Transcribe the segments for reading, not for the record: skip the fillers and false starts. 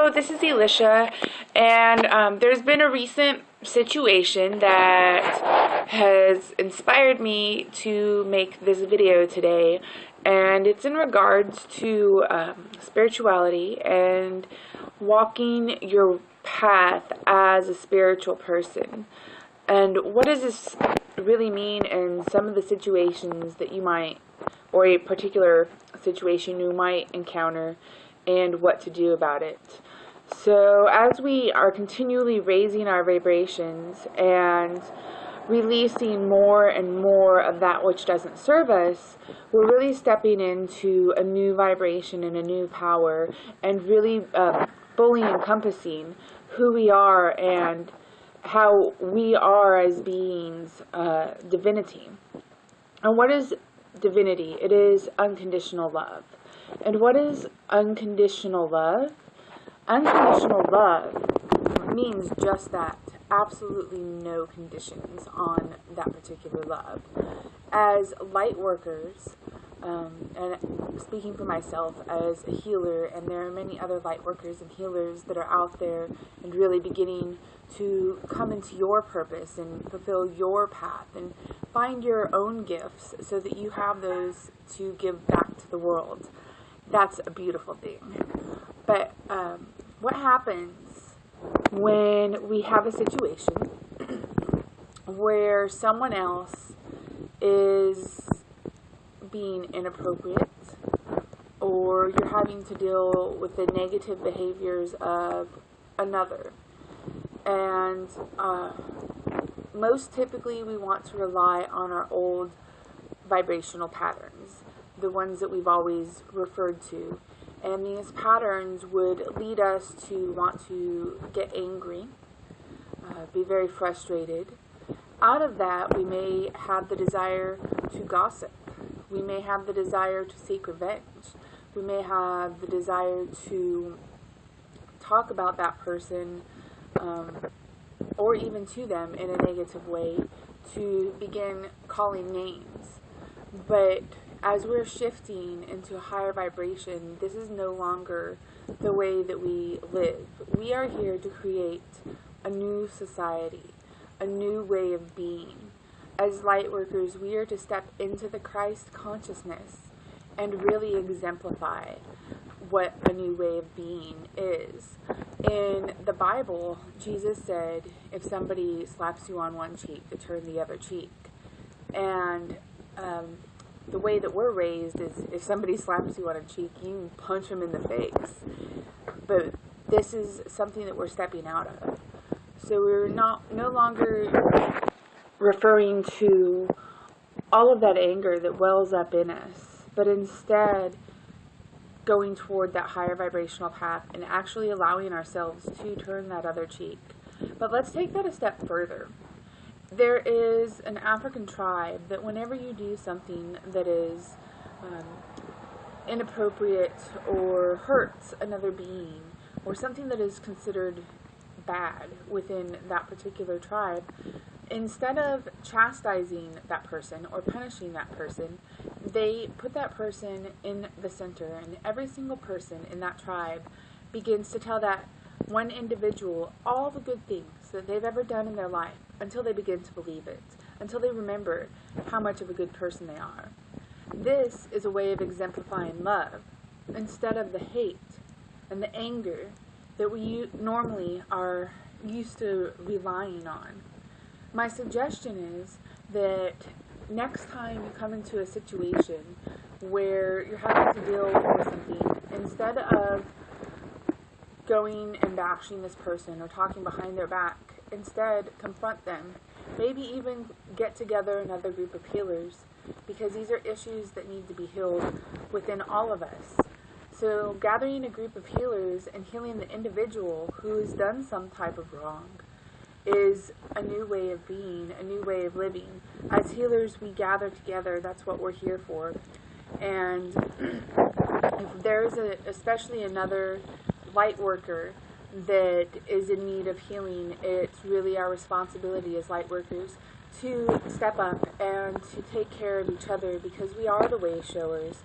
Hello, this is Elisha, and there's been a recent situation that has inspired me to make this video today, and it's in regards to spirituality and walking your path as a spiritual person. And what does this really mean in some of the situations that you might, or a particular situation you might encounter, and what to do about it. So as we are continually raising our vibrations and releasing more and more of that which doesn't serve us, we're really stepping into a new vibration and a new power, and really fully encompassing who we are and how we are as beings, divinity. And what is divinity? It is unconditional love. And what is unconditional love? Unconditional love means just that. Absolutely no conditions on that particular love. As light workers, and speaking for myself as a healer, and there are many other light workers and healers that are out there and really beginning to come into your purpose and fulfill your path and find your own gifts so that you have those to give back to the world. That's a beautiful thing. But what happens when we have a situation where someone else is being inappropriate, or you're having to deal with the negative behaviors of another? And most typically we want to rely on our old vibrational patterns, the ones that we've always referred to. And these patterns would lead us to want to get angry, be very frustrated. Out of that, we may have the desire to gossip. We may have the desire to seek revenge. We may have the desire to talk about that person, or even to them in a negative way, to begin calling names. But as we're shifting into a higher vibration, this is no longer the way that we live. We are here to create a new society, a new way of being. As light workers, we are to step into the Christ consciousness and really exemplify what a new way of being is. In the Bible, Jesus said, if somebody slaps you on one cheek, to turn the other cheek. And the way that we're raised is, if somebody slaps you on a cheek, you punch them in the face. But this is something that we're stepping out of. So we're no longer referring to all of that anger that wells up in us, but instead going toward that higher vibrational path and actually allowing ourselves to turn that other cheek. But let's take that a step further. There is an African tribe that whenever you do something that is inappropriate or hurts another being, or something that is considered bad within that particular tribe, instead of chastising that person or punishing that person, they put that person in the center, and every single person in that tribe begins to tell that one individual all the good things that they've ever done in their life, until they begin to believe it, until they remember how much of a good person they are. This is a way of exemplifying love, instead of the hate and the anger that we normally are used to relying on. My suggestion is that next time you come into a situation where you're having to deal with something, instead of going and bashing this person or talking behind their back, instead confront them. Maybe even get together another group of healers, because these are issues that need to be healed within all of us. So gathering a group of healers and healing the individual who has done some type of wrong is a new way of being, a new way of living. As healers, we gather together. That's what we're here for. And if there's especially another light worker that is in need of healing, it's really our responsibility as light workers to step up and to take care of each other, because we are the way showers.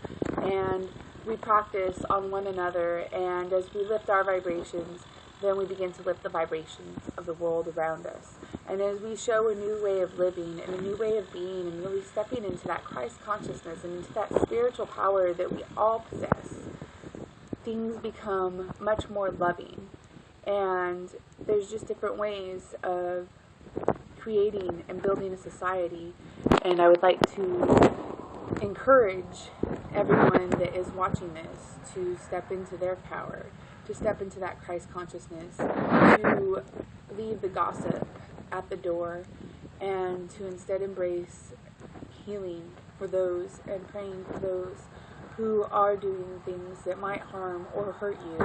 And we practice on one another, and as we lift our vibrations, then we begin to lift the vibrations of the world around us. And as we show a new way of living and a new way of being and really stepping into that Christ consciousness and into that spiritual power that we all possess, things become much more loving. And there's just different ways of creating and building a society. And I would like to encourage everyone that is watching this to step into their power, to step into that Christ consciousness, to leave the gossip at the door, and to instead embrace healing for those and praying for those who are doing things that might harm or hurt you.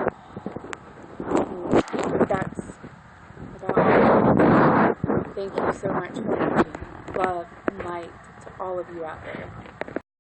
That's about all. Thank you so much for watching. Love and light to all of you out there.